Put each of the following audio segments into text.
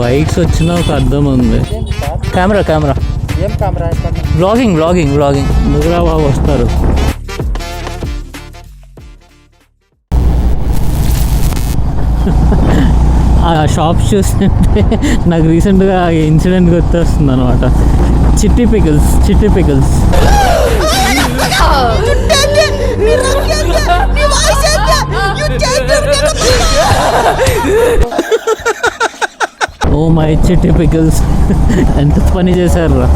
Bikes వచ్చిన ఒక అర్థం ఉంది. కెమెరా ఏం కెమెరా? వ్లాగింగ్ ముగ్గురా బాబు వస్తారు. ఆ షాప్స్ చూస్తుంటే నాకు రీసెంట్గా ఇన్సిడెంట్ గుర్తొస్తుంది అనమాట. చిట్టి పికిల్స్ ఓ మై చిట్టి పికిల్స్ ఎంత పని చేశారు రా.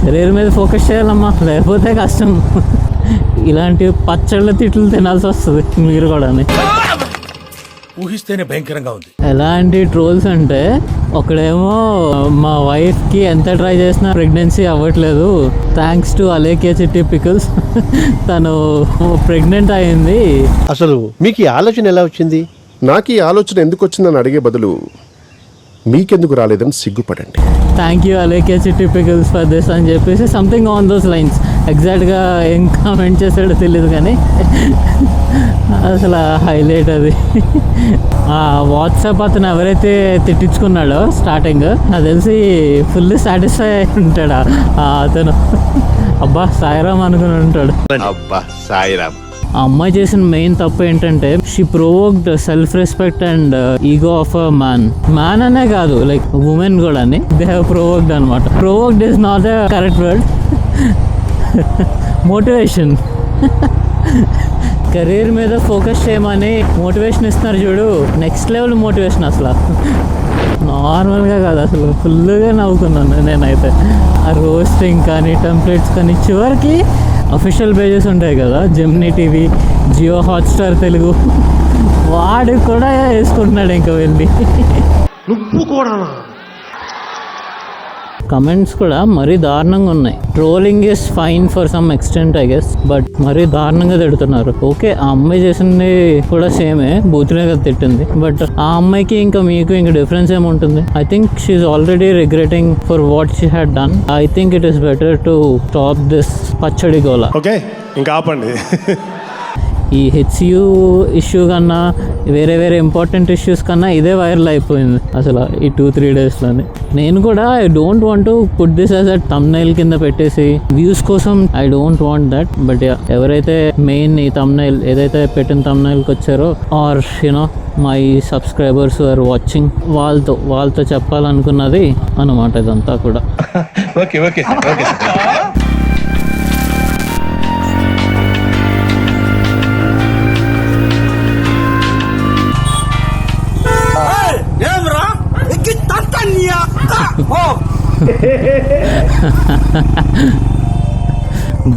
కెరీర్ మీద ఫోకస్ చేయాలమ్మా, లేకపోతే కష్టం. ఇలాంటి పచ్చళ్ళ తిట్లు తినాల్సి వస్తుంది మీరు కూడా. ఊహిస్తేనే భయంకరంగా ఉంది. ఎలాంటి ట్రోల్స్ అంటే, ఒకడేమో మా వైఫ్కి ఎంత ట్రై చేసినా ప్రెగ్నెన్సీ అవ్వట్లేదు, థ్యాంక్స్ టు అలేఖ్య చిట్టి పికిల్స్ తను ప్రెగ్నెంట్ అయింది. అసలు మీకు ఈ ఆలోచన ఎలా వచ్చింది? నాకు ఈ ఆలోచన ఎందుకు వచ్చిందని అడిగే బదులు మీకెందుకు రాలేదని సిగ్గుపడండి. థ్యాంక్ యూ అలేఖ్య చిట్టి పికిల్స్ ఫర్ దిస్ అని చెప్పేసి సంథింగ్ ఆన్ దోస్ లైన్స్. ఎగ్జాక్ట్గా ఏం కామెంట్ చేశాడో తెలియదు కానీ అసలు హైలైట్ అది. వాట్సాప్ అతను ఎవరైతే తిట్టించుకున్నాడో స్టార్టింగ్, నాకు తెలిసి ఫుల్ సాటిస్ఫై అయి ఉంటాడు అతను. అబ్బా సాయిరామ్ అనుకుని ఉంటాడు. అబ్బా సాయిరామ్. ఆ అమ్మాయి చేసిన మెయిన్ తప్పు ఏంటంటే, she provoked self respect and ego of a man అనే కాదు, లైక్ ఉమెన్ కూడా దే హ్యావ్ ప్రొవోక్డ్ అనమాట. Provoked is not the correct word. Motivation, career మీద ఫోకస్ చేయమని మోటివేషన్ ఇస్తున్నారు చూడు, నెక్స్ట్ లెవెల్ మోటివేషన్. అసలు నార్మల్గా కాదు, అసలు ఫుల్గా నవ్వుకున్నాను నేనైతే. ఆ రోస్టింగ్ కానీ టెంప్లెట్స్ కానీ, చివరికి అఫీషియల్ పేజెస్ ఉంటాయి కదా, Gemini TV, Jio Hotstar Telugu, వాడు కూడా వేసుకుంటున్నాడు ఇంకా వెళ్ళి. నువ్వు కూడా కమెంట్స్ కూడా మరీ దారుణంగా ఉన్నాయి. Trolling is fine for some extent I guess, but మరీ దారుణంగా తిడుతున్నారు. ఓకే, ఆ అమ్మాయి చేసింది కూడా సేమే, బూతులే కదా తిట్టింది, బట్ ఆ అమ్మాయికి ఇంకా మీకు ఇంకా డిఫరెన్స్ ఏముంటుంది? I think she already regretting for what she had done. I think it is better to stop this పచ్చడి గోల. ఓకే, ఇంకా ఆపండి. ఈ హెచ్యూ ఇష్యూ కన్నా, వేరే ఇంపార్టెంట్ ఇష్యూస్ కన్నా ఇదే వైరల్ అయిపోయింది అసలు ఈ 2-3 డేస్లోనే. నేను కూడా I don't want to put this as a thumbnail కింద పెట్టేసి వ్యూస్ కోసం, I don't want that. But ఎవరైతే మెయిన్ ఈ థంబ్నైల్ ఏదైతే పెట్టిన థంబ్నైల్కి వచ్చారో, or you know my subscribers are watching, వాళ్ళతో చెప్పాలనుకున్నది అన్నమాట ఇదంతా కూడా. Okay okay okay.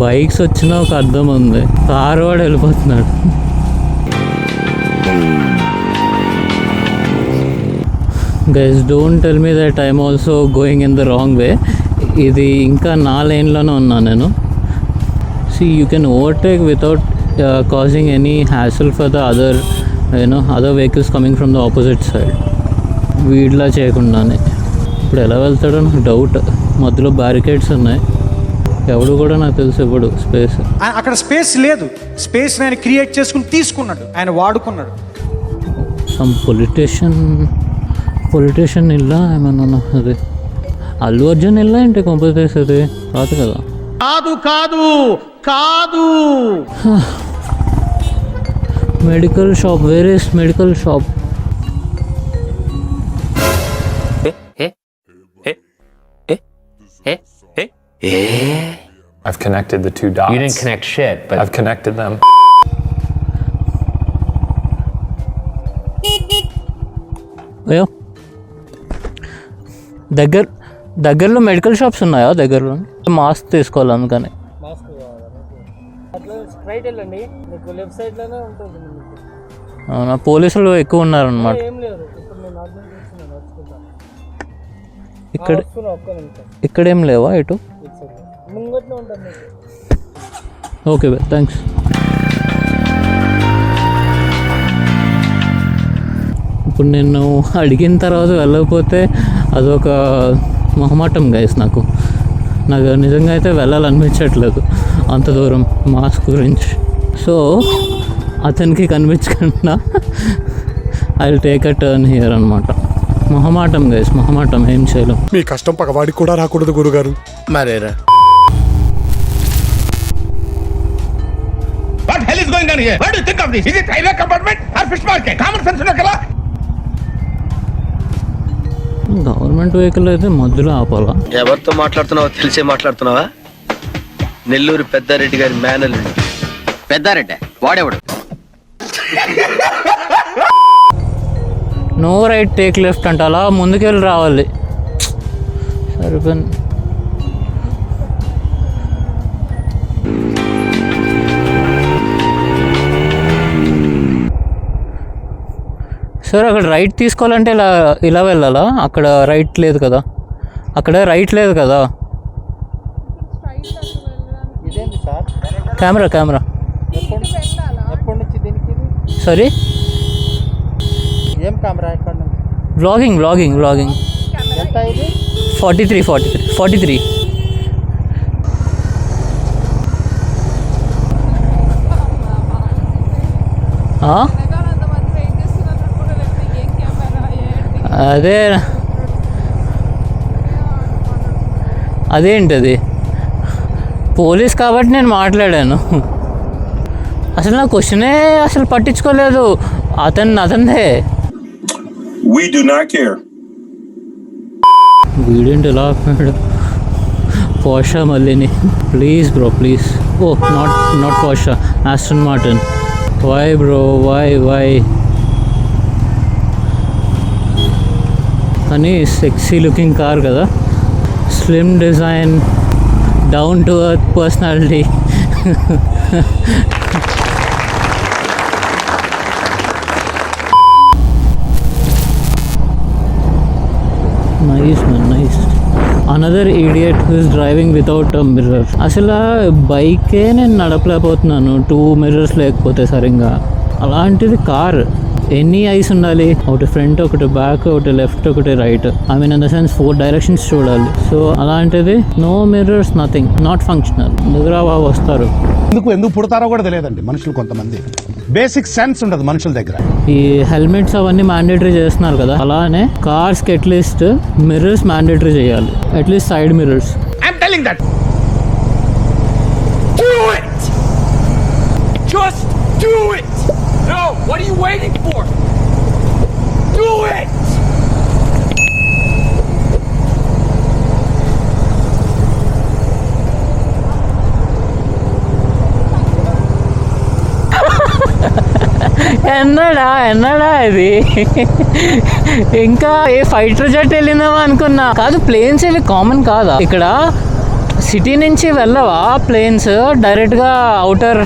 బైక్స్ వచ్చిన ఒక అర్థం ఉంది, కారు వాడు వెళ్ళిపోతున్నాడు. Guys don't tell me that I'm also going in the wrong way. ఇది ఇంకా నా లైన్లోనే ఉన్నా నేను. See, you can overtake without causing any hassle for the other vehicles coming from the opposite side. వీడిలా చేయకుండానే. ఇప్పుడు ఎలా వెళ్తాడో నాకు డౌట్. మధ్యలో బ్యారికేడ్స్ ఉన్నాయి, ఎవడు కూడా నాకు తెలిసి ఇప్పుడు స్పేస్ అక్కడ స్పేస్ లేదు. స్పేస్ ఆయన క్రియేట్ చేసుకుని తీసుకున్నాడు, ఆయన వాడుకున్నాడు. సమ్ పొలిటీషియన్ ఇల్లా ఏమన్నా? అది అల్లు అర్జున్ ఇల్లా ఏంటి కంపోజ్ అది కాదు కదా? కాదు medical shop, where is medical shop? I've connected the two dots. You didn't connect shit, but I've connected them. అయ్యో, దగ్గరలో మెడికల్ షాప్స్ ఉన్నాయా? దగ్గరలో మాస్క్ తీసుకోవాలి అందుకని. అవునా, పోలీసులు ఎక్కువ ఉన్నారనమాట ఇక్కడేం లేవా ఇటు? Okay by, thanks. ఇప్పుడు నేను అడిగిన తర్వాత వెళ్ళకపోతే అదొక మొహమాటం గైస్. నాకు నిజంగా అయితే వెళ్ళాలనిపించట్లేదు అంత దూరం మాస్క్ గురించి. సో అతనికి కనిపించకుండా I will take a turn here అనమాట. మొహమాటం గైస్, మొహమాటం, ఏం చేయలేం. మీ కష్టం పగవాడికి కూడా రాకూడదు గురుగారు. మరేరా What hell is going on here? What do you think of this? Is it railway compartment or fish market? Common sense ఉన్న కదా. గవర్నమెంట్ వెహికల్ అయితే మధ్యలో ఆపాలా? ఎవరితో మాట్లాడుతున్నావో తెలిసే మాట్లాడుతున్నావా? నెల్లూరు పెద్దారెడ్డి గారి మేనల్లుడు. పెద్దారెడ్డి వాడేవాడు? నో రైట్ టేక్ లెఫ్ట్ అంట, అలా ముందుకెళ్ళి రావాలి. సరిపోయింది. సార్ అక్కడ రైట్ తీసుకోవాలంటే ఇలా ఇలా వెళ్ళాలా? అక్కడ రైట్ లేదు కదా, అక్కడ రైట్ లేదు కదా. కెమెరా కెమెరా సారీ ఏం కెమెరా ఎక్కడ వ్లాగింగ్ వ్లాగింగ్ వ్లాగింగ్. 43 అదే అదేంటది పోలీస్ కాబట్టి నేను మాట్లాడాను. అసలు నా క్వశ్చనే అసలు పట్టించుకోలేదు. అతనిదే. We do not care. వీడేంటి ఎలా ఆపాడు? పోషా మళ్ళీని. Please bro please. Oh not పోషా, Aston Martin. Why bro why? కానీ సెక్సీ లుకింగ్ కార్ కదా, slim design, down to earth personality. Nice man, nice. Another idiot who is driving without a mirror. అసలు బైకే నేను నడపలేకపోతున్నాను 2 మిర్రర్స్ లేకపోతే సరిగ్గా. అలాంటిది car ఎన్ని ఐస్ ఉండాలి? ఒకటి ఫ్రంట్, ఒకటి బ్యాక్, ఒకటి లెఫ్ట్, ఒకటి right. I mean in the sense 4 directions చూడాలి. సో అలాంటిది no mirrors, nothing, not functional. దగ్గర బాగా వస్తారు. ఎందుకు పుడతారో కూడా తెలియదండి మనుషులు. కొంతమంది బేసిక్ సెన్స్ ఉండదు మనుషుల దగ్గర. ఈ హెల్మెట్స్ అవన్నీ మ్యాండేటరీ చేస్తున్నారు కదా, అలానే కార్స్కి అట్లీస్ట్ మిర్రర్స్ మ్యాండేటరీ చేయాలి, at least side mirrors. I'm telling that. Do it. Just do it. No, what are you waiting for? Do it. ఎన్నడా ఇది? ఇంకా ఏ ఫైటర్ జెట్ వెళ్ళిందామా అనుకున్నా. కాదు, ప్లేన్స్ ఇవి కామన్ కాదా ఇక్కడ? సిటీ నుంచి వెళ్ళవా ప్లేన్స్ డైరెక్ట్గా అవుటర్?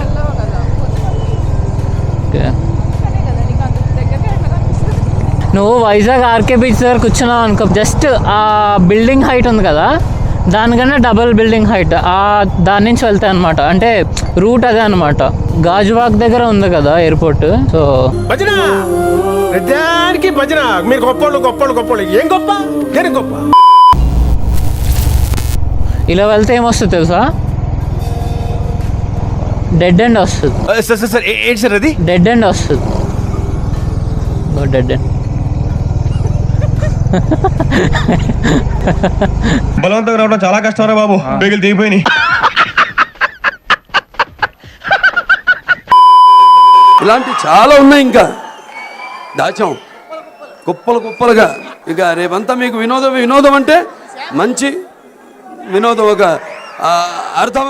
నువ్వు వైజాగ్ ఆర్కే బీచ్ దగ్గర కూర్చున్నావు అనుకో, జస్ట్ ఆ బిల్డింగ్ హైట్ ఉంది కదా, దానికన్నా డబల్ బిల్డింగ్ హైట్, దాని నుంచి వెళ్తాయి అనమాట. అంటే రూట్ అదే అనమాట. గాజువాక్ దగ్గర ఉంది కదా ఎయిర్పోర్ట్. సో భజన ప్రజానికి భజన. మీరు గొప్పోళ్ళు. ఏం గొప్ప? దేని గొప్ప? ఇలా వెళ్తే ఏమొస్తుంది తెలుసా? డెడ్ ఎండ్ వస్తుంది. సార్ ఏంటి సార్ అది? డెడ్ ఎండ్ వస్తుంది. Dead end. బలవంతంగా రావడం చాలా కష్టం రా బాబు. బేగులు దిగిపోయినాయి. ఇలాంటి చాలా ఉన్నాయి, ఇంకా దాచాం కుప్పలుగా. ఇక రేపంతా మీకు వినోదం అంటే మంచి వినోదం, ఒక అర్థం